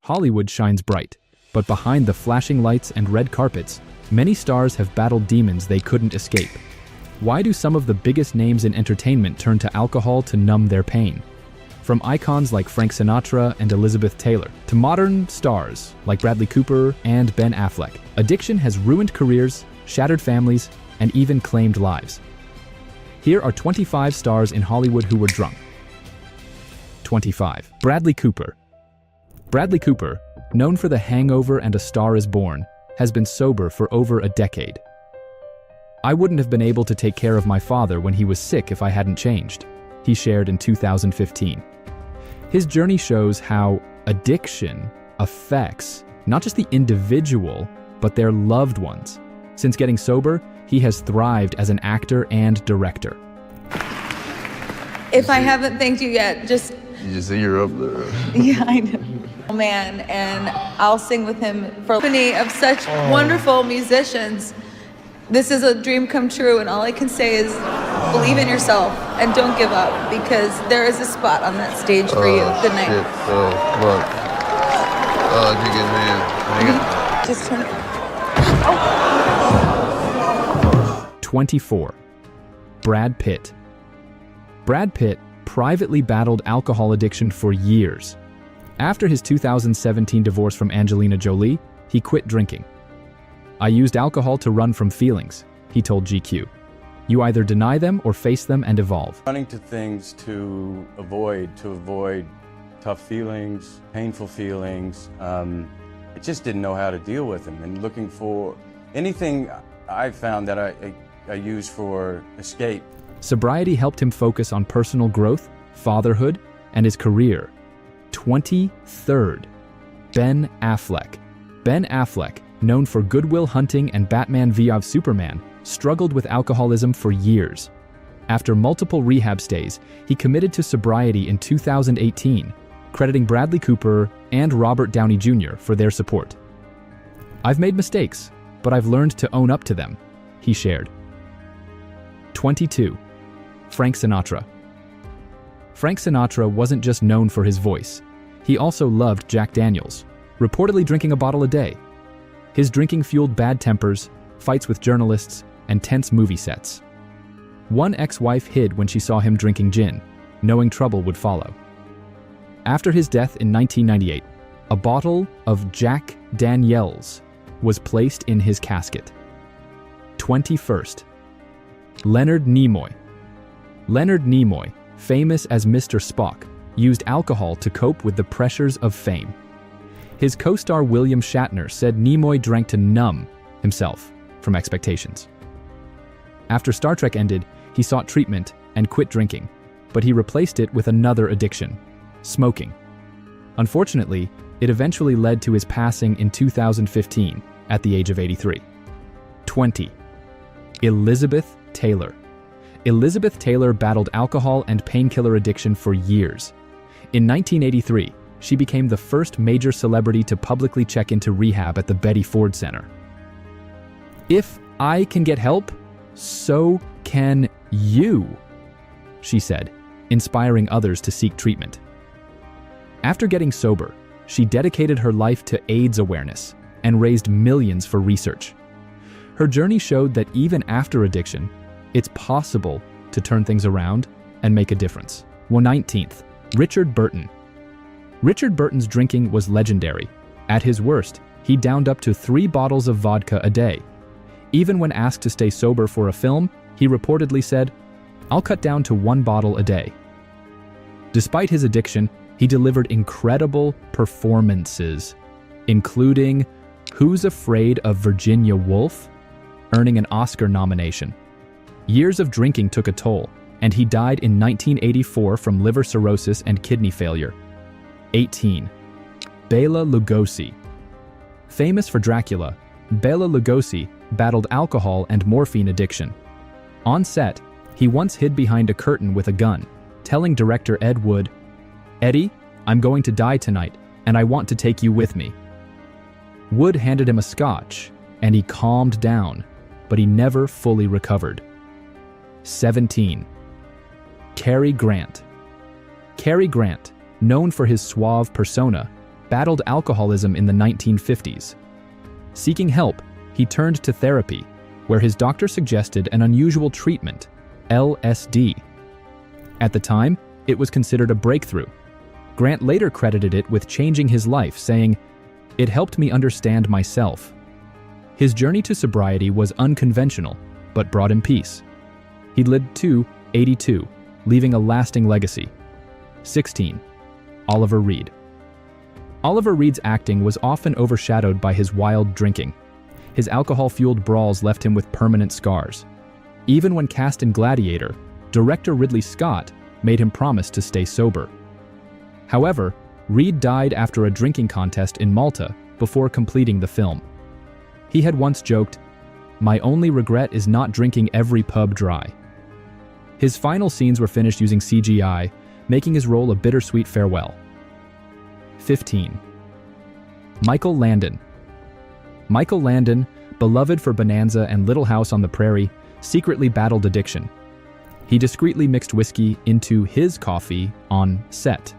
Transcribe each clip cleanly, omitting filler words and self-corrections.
Hollywood shines bright, but behind the flashing lights and red carpets, many stars have battled demons they couldn't escape. Why do some of the biggest names in entertainment turn to alcohol to numb their pain? From icons like Frank Sinatra and Elizabeth Taylor, to modern stars like Bradley Cooper and Ben Affleck, addiction has ruined careers, shattered families, and even claimed lives. Here are 25 stars in Hollywood who were drunk. 25. Bradley Cooper. Bradley Cooper, known for The Hangover and A Star is Born, has been sober for over a decade. "I wouldn't have been able to take care of my father when he was sick if I hadn't changed," he shared in 2015. His journey shows how addiction affects not just the individual, but their loved ones. Since getting sober, he has thrived as an actor and director. If I haven't thanked you yet, just... You just say you're up there. Yeah, I know. Man, and I'll sing with him for a company of such wonderful musicians. This is a dream come true, and all I can say is believe in yourself and don't give up, because there is a spot on that stage for you. Good night. Shit. Look. You get man. Just turn it. 24. Brad Pitt. Brad Pitt privately battled alcohol addiction for years. After his 2017 divorce from Angelina Jolie, he quit drinking. "I used alcohol to run from feelings," he told GQ. "You either deny them or face them and evolve." Running to things to avoid tough feelings, painful feelings. I just didn't know how to deal with them, and looking for anything I found that I use for escape. Sobriety helped him focus on personal growth, fatherhood, and his career. 23rd. Ben Affleck. Ben Affleck, known for Good Will Hunting and Batman v Superman, struggled with alcoholism for years. After multiple rehab stays, he committed to sobriety in 2018, crediting Bradley Cooper and Robert Downey Jr. for their support. "I've made mistakes, but I've learned to own up to them," he shared. 22. Frank Sinatra. Frank Sinatra wasn't just known for his voice. He also loved Jack Daniels, reportedly drinking a bottle a day. His drinking fueled bad tempers, fights with journalists, and tense movie sets. One ex-wife hid when she saw him drinking gin, knowing trouble would follow. After his death in 1998, a bottle of Jack Daniels was placed in his casket. 21st. Leonard Nimoy. Leonard Nimoy, famous as Mr. Spock, used alcohol to cope with the pressures of fame. His co-star William Shatner said Nimoy drank to numb himself from expectations. After Star Trek ended, he sought treatment and quit drinking, but he replaced it with another addiction: smoking. Unfortunately, it eventually led to his passing in 2015 at the age of 83. 20. Elizabeth Taylor. Elizabeth Taylor battled alcohol and painkiller addiction for years. In 1983, she became the first major celebrity to publicly check into rehab at the Betty Ford Center. "If I can get help, so can you," she said, inspiring others to seek treatment. After getting sober, she dedicated her life to AIDS awareness and raised millions for research. Her journey showed that even after addiction, it's possible to turn things around and make a difference. 19th. Richard Burton. Richard Burton's drinking was legendary. At his worst, he downed up to 3 bottles of vodka a day. Even when asked to stay sober for a film, he reportedly said, "I'll cut down to 1 bottle a day." Despite his addiction, he delivered incredible performances, including Who's Afraid of Virginia Woolf, earning an Oscar nomination. Years of drinking took a toll, and he died in 1984 from liver cirrhosis and kidney failure. 18. Bela Lugosi. Famous for Dracula, Bela Lugosi battled alcohol and morphine addiction. On set, he once hid behind a curtain with a gun, telling director Ed Wood, "Eddie, I'm going to die tonight, and I want to take you with me." Wood handed him a scotch, and he calmed down, but he never fully recovered. 17. Cary Grant. Cary Grant, known for his suave persona, battled alcoholism in the 1950s. Seeking help, he turned to therapy, where his doctor suggested an unusual treatment, LSD. At the time, it was considered a breakthrough. Grant later credited it with changing his life, saying, "It helped me understand myself." His journey to sobriety was unconventional, but brought him peace. He lived to 82, leaving a lasting legacy. 16. Oliver Reed. Oliver Reed's acting was often overshadowed by his wild drinking. His alcohol-fueled brawls left him with permanent scars. Even when cast in Gladiator, director Ridley Scott made him promise to stay sober. However, Reed died after a drinking contest in Malta before completing the film. He had once joked, "My only regret is not drinking every pub dry." His final scenes were finished using CGI, making his role a bittersweet farewell. 15. Michael Landon. Michael Landon, beloved for Bonanza and Little House on the Prairie, secretly battled addiction. He discreetly mixed whiskey into his coffee on set,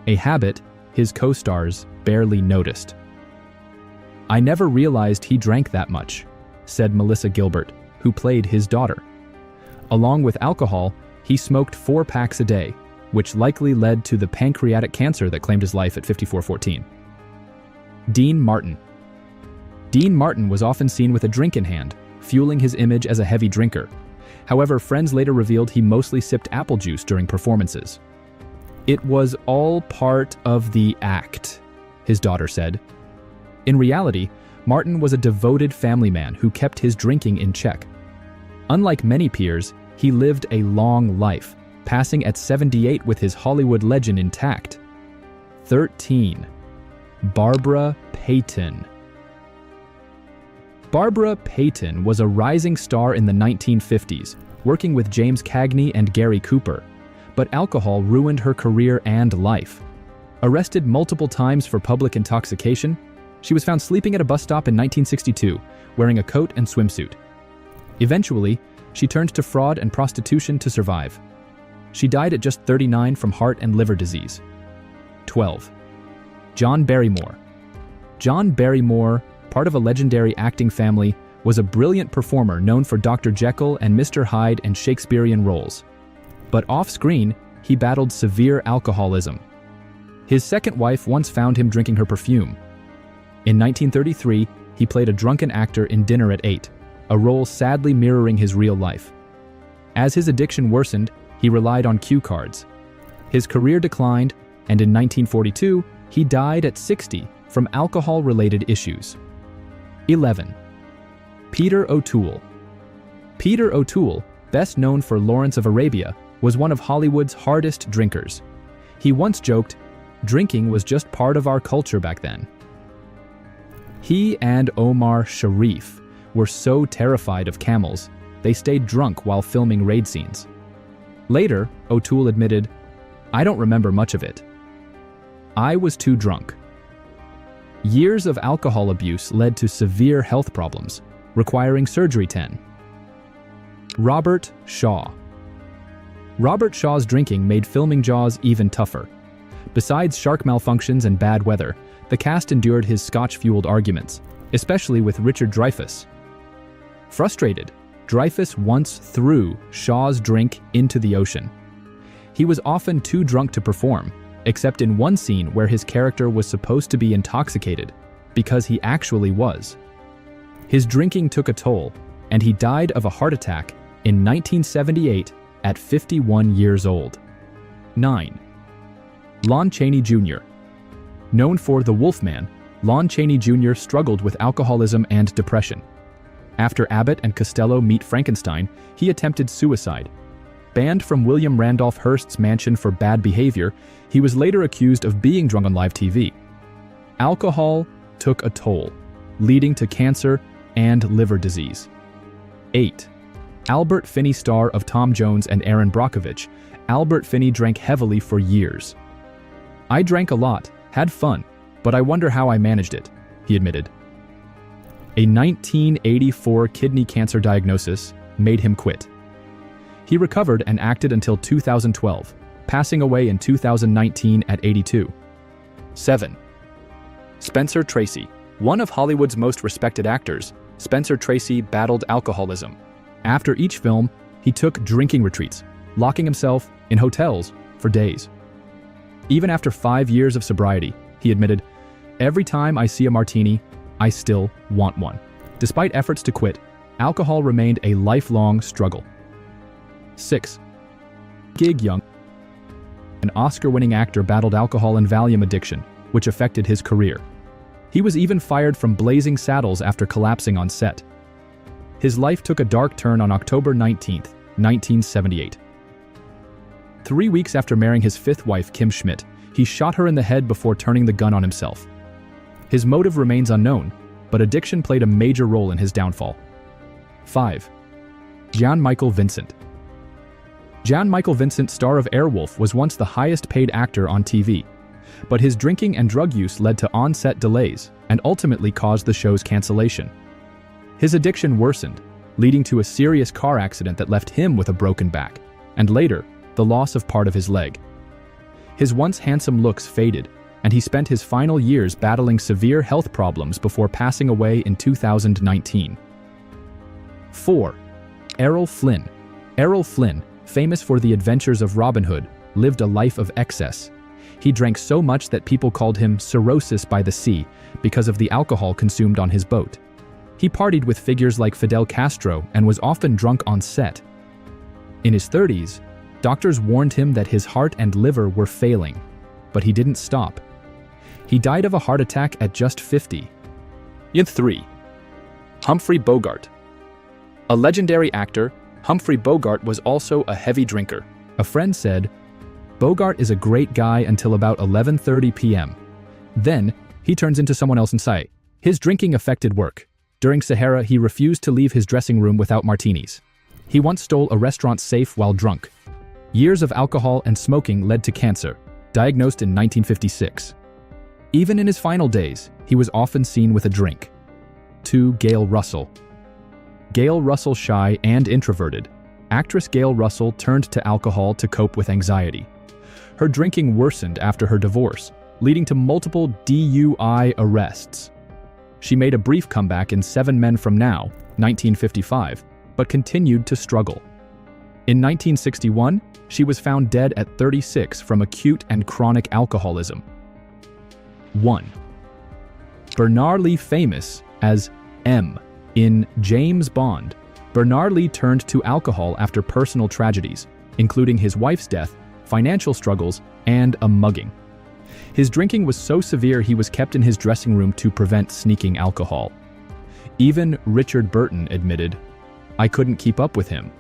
a habit his co-stars barely noticed. "I never realized he drank that much," said Melissa Gilbert, who played his daughter. Along with alcohol, he smoked 4 packs a day, which likely led to the pancreatic cancer that claimed his life at 54-14. Dean Martin. Dean Martin was often seen with a drink in hand, fueling his image as a heavy drinker. However, friends later revealed he mostly sipped apple juice during performances. "It was all part of the act," his daughter said. In reality, Martin was a devoted family man who kept his drinking in check. Unlike many peers, he lived a long life, passing at 78 with his Hollywood legend intact. 13. Barbara Payton. Barbara Payton was a rising star in the 1950s, working with James Cagney and Gary Cooper, but alcohol ruined her career and life. Arrested multiple times for public intoxication, she was found sleeping at a bus stop in 1962, wearing a coat and swimsuit. Eventually, she turned to fraud and prostitution to survive. She died at just 39 from heart and liver disease. 12. John Barrymore. John Barrymore, part of a legendary acting family, was a brilliant performer known for Dr. Jekyll and Mr. Hyde and Shakespearean roles. But off-screen, he battled severe alcoholism. His second wife once found him drinking her perfume. In 1933, he played a drunken actor in Dinner at 8, a role sadly mirroring his real life. As his addiction worsened, he relied on cue cards. His career declined, and in 1942, he died at 60 from alcohol-related issues. 11. Peter O'Toole. Peter O'Toole, best known for Lawrence of Arabia, was one of Hollywood's hardest drinkers. He once joked, "Drinking was just part of our culture back then." He and Omar Sharif were so terrified of camels, they stayed drunk while filming raid scenes. Later, O'Toole admitted, "I don't remember much of it. I was too drunk." Years of alcohol abuse led to severe health problems, requiring surgery. 10. Robert Shaw. Robert Shaw's drinking made filming Jaws even tougher. Besides shark malfunctions and bad weather, the cast endured his scotch-fueled arguments, especially with Richard Dreyfuss. Frustrated, Dreyfuss once threw Shaw's drink into the ocean. He was often too drunk to perform, except in one scene where his character was supposed to be intoxicated, because he actually was. His drinking took a toll, and he died of a heart attack in 1978 at 51 years old. 9. Lon Chaney Jr. Known for The Wolfman, Lon Chaney Jr. struggled with alcoholism and depression. After Abbott and Costello meet Frankenstein, he attempted suicide. Banned from William Randolph Hearst's mansion for bad behavior, he was later accused of being drunk on live TV. Alcohol took a toll, leading to cancer and liver disease. 8. Albert Finney, star of Tom Jones and Erin Brockovich, Albert Finney drank heavily for years. "I drank a lot, had fun, but I wonder how I managed it," he admitted. A 1984 kidney cancer diagnosis made him quit. He recovered and acted until 2012, passing away in 2019 at 82. 7. Spencer Tracy. One of Hollywood's most respected actors, Spencer Tracy battled alcoholism. After each film, he took drinking retreats, locking himself in hotels for days. Even after 5 years of sobriety, he admitted, "Every time I see a martini, I still want one." Despite efforts to quit, alcohol remained a lifelong struggle. 6. Gig Young. An Oscar-winning actor battled alcohol and Valium addiction, which affected his career. He was even fired from Blazing Saddles after collapsing on set. His life took a dark turn on October 19, 1978. 3 weeks after marrying his fifth wife, Kim Schmidt, he shot her in the head before turning the gun on himself. His motive remains unknown, but addiction played a major role in his downfall. 5. Jan Michael Vincent. Jan Michael Vincent, star of Airwolf, was once the highest-paid actor on TV. But his drinking and drug use led to on-set delays and ultimately caused the show's cancellation. His addiction worsened, leading to a serious car accident that left him with a broken back, and later, the loss of part of his leg. His once handsome looks faded, and he spent his final years battling severe health problems before passing away in 2019. 4. Errol Flynn. Errol Flynn, famous for the adventures of Robin Hood, lived a life of excess. He drank so much that people called him Cirrhosis by the Sea because of the alcohol consumed on his boat. He partied with figures like Fidel Castro and was often drunk on set. In his 30s, doctors warned him that his heart and liver were failing, but he didn't stop. He died of a heart attack at just 50. 3. Humphrey Bogart. A legendary actor, Humphrey Bogart was also a heavy drinker. A friend said, "Bogart is a great guy until about 11:30 p.m. Then, he turns into someone else in sight." His drinking affected work. During Sahara, he refused to leave his dressing room without martinis. He once stole a restaurant safe while drunk. Years of alcohol and smoking led to cancer, diagnosed in 1956. Even in his final days, he was often seen with a drink. 2. Gail Russell. Gail Russell, shy and introverted. Actress Gail Russell turned to alcohol to cope with anxiety. Her drinking worsened after her divorce, leading to multiple DUI arrests. She made a brief comeback in 7 Men From Now, 1955, but continued to struggle. In 1961, she was found dead at 36 from acute and chronic alcoholism. 1. Bernard Lee, famous as M in James Bond. Bernard Lee turned to alcohol after personal tragedies, including his wife's death, financial struggles, and a mugging. His drinking was so severe he was kept in his dressing room to prevent sneaking alcohol. Even Richard Burton admitted, "I couldn't keep up with him."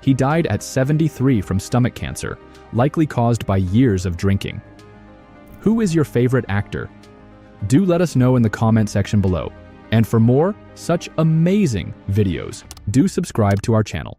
He died at 73 from stomach cancer, likely caused by years of drinking. Who is your favorite actor? Do let us know in the comment section below. And for more such amazing videos, do subscribe to our channel.